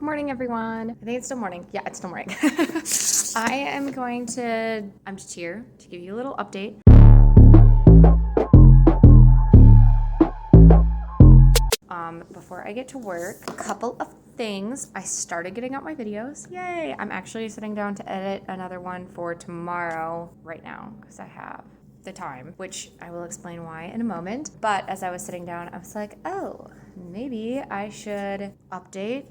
morning, everyone. I think it's still morning. Yeah, it's still morning. I'm just here to give you a little update. Before I get to work, a couple of things. I started getting out my videos. Yay! I'm actually sitting down to edit another one for tomorrow right now because I have the time, which I will explain why in a moment. But as I was sitting down, I was like, oh, maybe I should update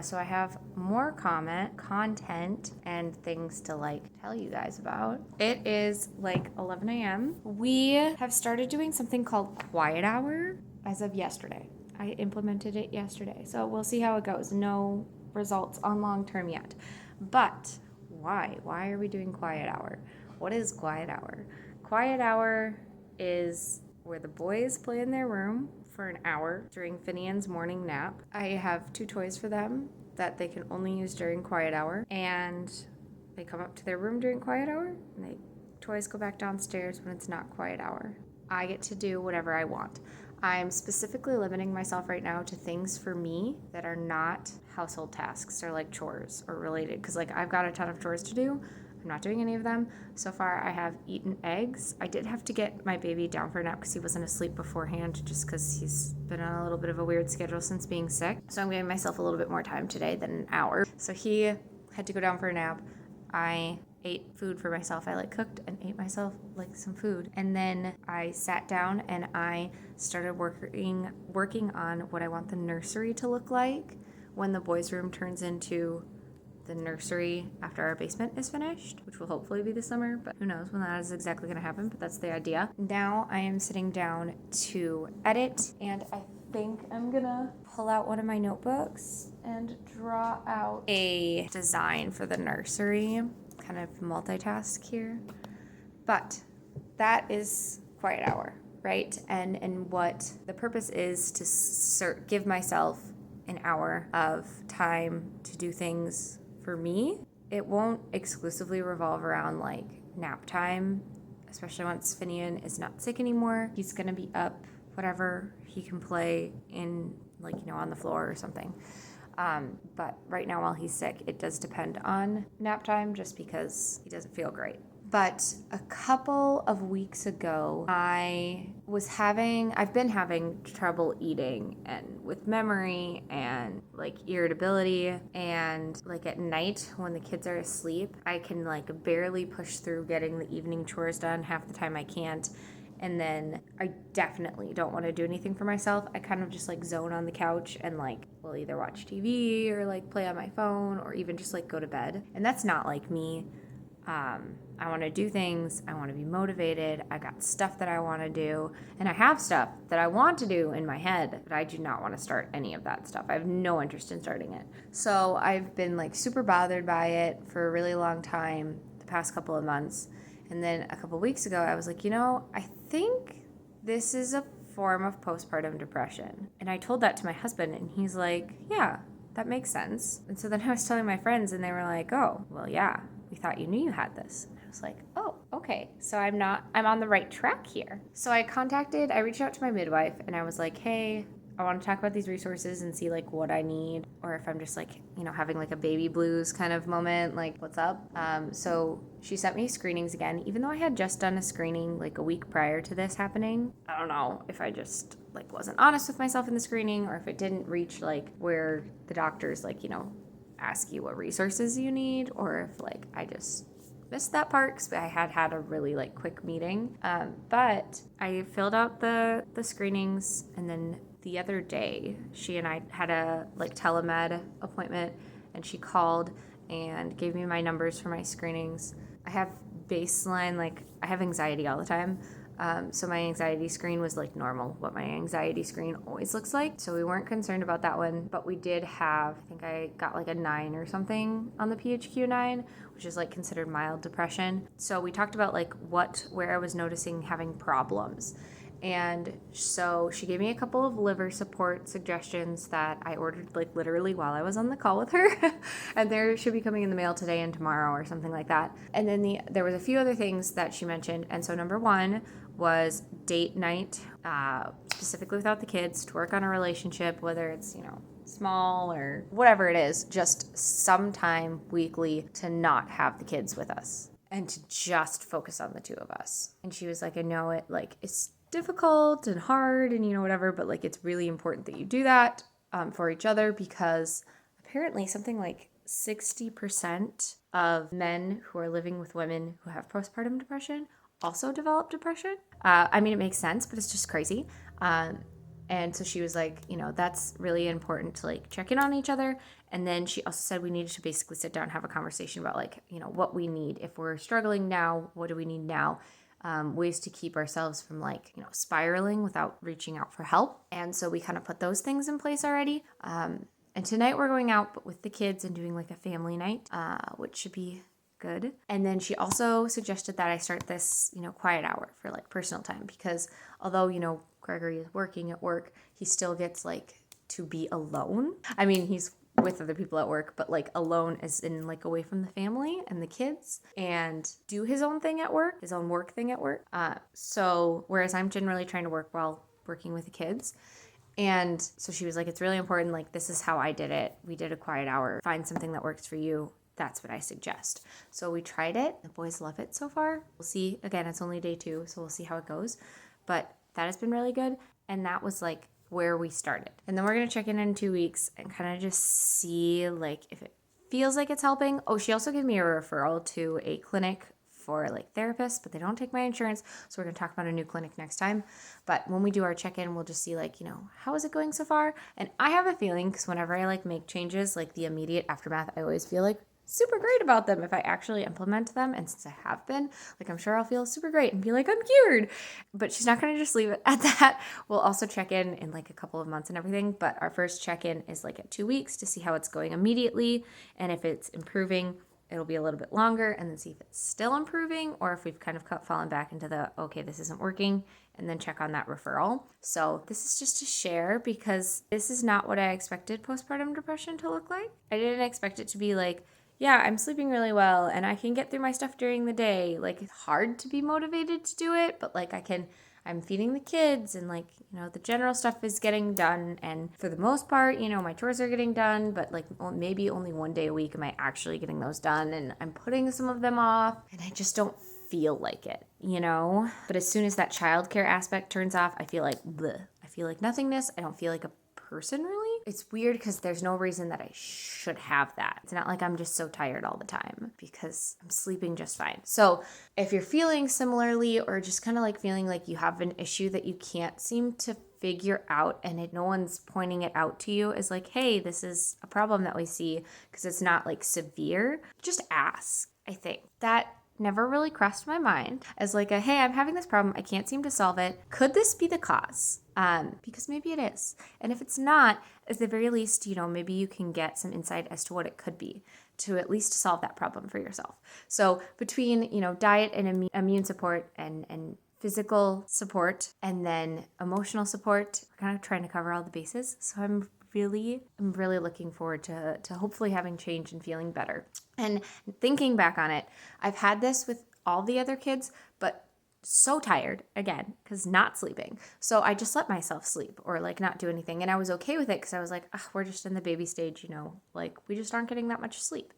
so I have more content and things to tell you guys about. It is 11 a.m. We have started doing something called Quiet Hour as of yesterday. I implemented it yesterday, so we'll see how it goes. No results on long term yet. But why? Why are we doing Quiet Hour? What is Quiet Hour? Quiet Hour is where the boys play in their room for an hour during Finian's morning nap. I have 2 toys for them that they can only use during Quiet Hour, and they come up to their room during Quiet Hour, and toys go back downstairs when it's not Quiet Hour. I get to do whatever I want. I'm specifically limiting myself right now to things for me that are not household tasks or chores or related, because I've got a ton of chores to do. I'm not doing any of them. So far, I have eaten eggs. I did have to get my baby down for a nap because he wasn't asleep beforehand, just because he's been on a little bit of a weird schedule since being sick. So I'm giving myself a little bit more time today than an hour. So he had to go down for a nap. I ate food for myself. I cooked and ate myself some food. And then I sat down and I started working on what I want the nursery to look like when the boys' room turns into the nursery after our basement is finished, which will hopefully be this summer, but who knows when that is exactly going to happen, but that's the idea. Now I am sitting down to edit, and I think I'm gonna pull out one of my notebooks and draw out a design for the nursery. Kind of multitask here, but that is Quiet Hour, right? And what the purpose is to give myself an hour of time to do things for me. It won't exclusively revolve around nap time, especially once Finian is not sick anymore. He's gonna be up, whatever he can play in, on the floor or something. But right now while he's sick, it does depend on nap time just because he doesn't feel great. But a couple of weeks ago, I've been having trouble eating and with memory and irritability, and at night when the kids are asleep, I can barely push through getting the evening chores done. Half the time I can't. And then I definitely don't want to do anything for myself. I kind of just zone on the couch and will either watch TV or play on my phone or even just go to bed. And that's not me. I want to do things. I want to be motivated. I got stuff that I want to do. And I have stuff that I want to do in my head, but I do not want to start any of that stuff. I have no interest in starting it. So I've been super bothered by it for a really long time, the past couple of months. And then a couple weeks ago, I was I think this is a form of postpartum depression. And I told that to my husband, and he's yeah, that makes sense. And so then I was telling my friends, and they were oh, well, yeah, we thought you knew you had this. And I was oh, okay, so I'm on the right track here. So I reached out to my midwife, and I was hey, I want to talk about these resources and see what I need, or if I'm just having a baby blues kind of moment, what's up. So she sent me screenings again, even though I had just done a screening a week prior to this happening. I don't know if I just wasn't honest with myself in the screening, or if it didn't reach where the doctors ask you what resources you need, or if I just missed that part because I had a really quick meeting. But I filled out the screenings, and then the other day, she and I had a telemed appointment, and she called and gave me my numbers for my screenings. I have baseline, I have anxiety all the time. So my anxiety screen was normal, what my anxiety screen always looks like. So we weren't concerned about that one, but we did have, I think I got a 9 or something on the PHQ-9, which is considered mild depression. So we talked about where I was noticing having problems. And so she gave me a couple of liver support suggestions that I ordered literally while I was on the call with her. And they should be coming in the mail today and tomorrow or something like that. And then there was a few other things that she mentioned. And so number 1 was date night, specifically without the kids, to work on a relationship, whether it's, small or whatever it is, just sometime weekly to not have the kids with us and to just focus on the two of us. And she was like, I know it, like, it's difficult and hard and, you know, whatever, but like, it's really important that you do that for each other, because apparently something like 60% of men who are living with women who have postpartum depression also develop depression. I mean, it makes sense, but it's just crazy. And so she was like, you know, that's really important to like check in on each other. And then she also said we needed to basically sit down and have a conversation about like, you know, what we need. If we're struggling now, what do we need now? Ways to keep ourselves from like, you know, spiraling without reaching out for help. And so we kind of put those things in place already. And tonight we're going out with the kids and doing like a family night, which should be good. And then she also suggested that I start this, you know, quiet hour for like personal time, because although, you know, Gregory is working at work, he still gets like to be alone. I mean, he's with other people at work, but like alone as in like away from the family and the kids, and do his own thing at work, his own work thing at work. So whereas I'm generally trying to work while working with the kids. And so she was like, it's really important. Like, this is how I did it. We did a quiet hour. Find something that works for you. That's what I suggest. So we tried it. The boys love it so far. We'll see. Again, it's only day 2, so we'll see how it goes. But that has been really good. And that was like where we started. And then we're going to check in 2 weeks and kind of just see like if it feels like it's helping. Oh, she also gave me a referral to a clinic for like therapists, but they don't take my insurance. So we're going to talk about a new clinic next time. But when we do our check-in, we'll just see like, you know, how is it going so far? And I have a feeling, because whenever I like make changes, like the immediate aftermath, I always feel like super great about them if I actually implement them. And since I have been, like, I'm sure I'll feel super great and be like, I'm cured. But she's not going to just leave it at that. We'll also check in like a couple of months and everything. But our first check-in is like at 2 weeks to see how it's going immediately. And if it's improving, it'll be a little bit longer, and then see if it's still improving or if we've kind of fallen back into the, okay, this isn't working, and then check on that referral. So this is just to share, because this is not what I expected postpartum depression to look like. I didn't expect it to be like, yeah, I'm sleeping really well and I can get through my stuff during the day. Like, it's hard to be motivated to do it, but like I'm feeding the kids and like, you know, the general stuff is getting done. And for the most part, you know, my chores are getting done, but like maybe only 1 day a week am I actually getting those done. And I'm putting some of them off and I just don't feel like it, you know? But as soon as that childcare aspect turns off, I feel like bleh. I feel like nothingness. I don't feel like a person really. It's weird because there's no reason that I should have that. It's not like I'm just so tired all the time, because I'm sleeping just fine. So if you're feeling similarly, or just kind of like feeling like you have an issue that you can't seem to figure out, and no one's pointing it out to you as like, hey, this is a problem that we see, because it's not like severe, just ask. I think that never really crossed my mind as like a, hey, I'm having this problem, I can't seem to solve it. Could this be the cause? Because maybe it is. And if it's not, at the very least, you know, maybe you can get some insight as to what it could be to at least solve that problem for yourself. So between, you know, diet and immune support and physical support and then emotional support, we're kind of trying to cover all the bases. So I'm really looking forward to hopefully having change and feeling better. And thinking back on it, I've had this with all the other kids, but so tired again because not sleeping. So I just let myself sleep or like not do anything. And I was okay with it because I was like, we're just in the baby stage, you know, like we just aren't getting that much sleep.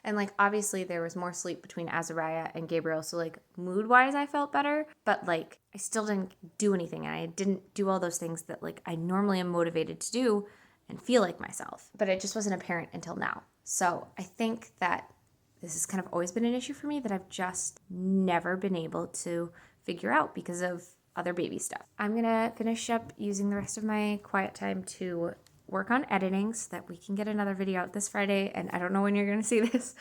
And like, obviously there was more sleep between Azariah and Gabriel. So like mood wise, I felt better, but like I still didn't do anything. And I didn't do all those things that like I normally am motivated to do and feel like myself, but it just wasn't apparent until now. So I think that this has kind of always been an issue for me that I've just never been able to figure out because of other baby stuff. I'm gonna finish up using the rest of my quiet time to work on editing so that we can get another video out this Friday, and I don't know when you're gonna see this.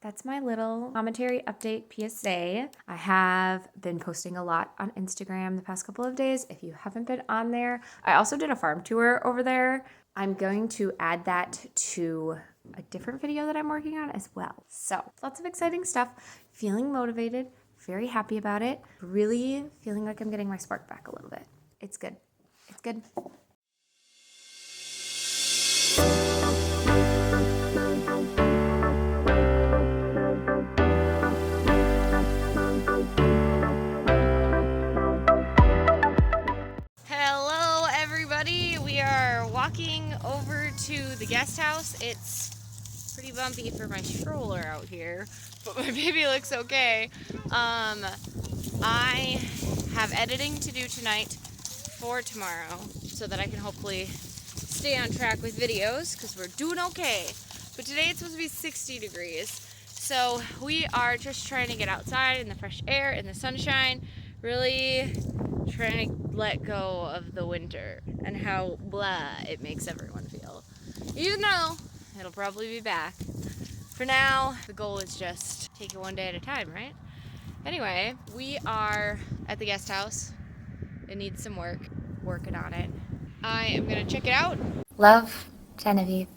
That's my little commentary update PSA. I have been posting a lot on Instagram the past couple of days. If you haven't been on there, I also did a farm tour over there. I'm going to add that to a different video that I'm working on as well. So lots of exciting stuff, feeling motivated, very happy about it, really feeling like I'm getting my spark back a little bit. It's good. It's good. Hello, everybody. We are walking over to guest house. It's pretty bumpy for my stroller out here, but my baby looks okay. I have editing to do tonight for tomorrow so that I can hopefully stay on track with videos because we're doing okay. But today it's supposed to be 60 degrees. So we are just trying to get outside in the fresh air, in the sunshine, really trying to let go of the winter and how blah it makes everyone feel. Even though it'll probably be back. For now, the goal is just take it one day at a time, right? Anyway, we are at the guest house. It needs some work. Working on it. I am gonna check it out. Love, Genevieve.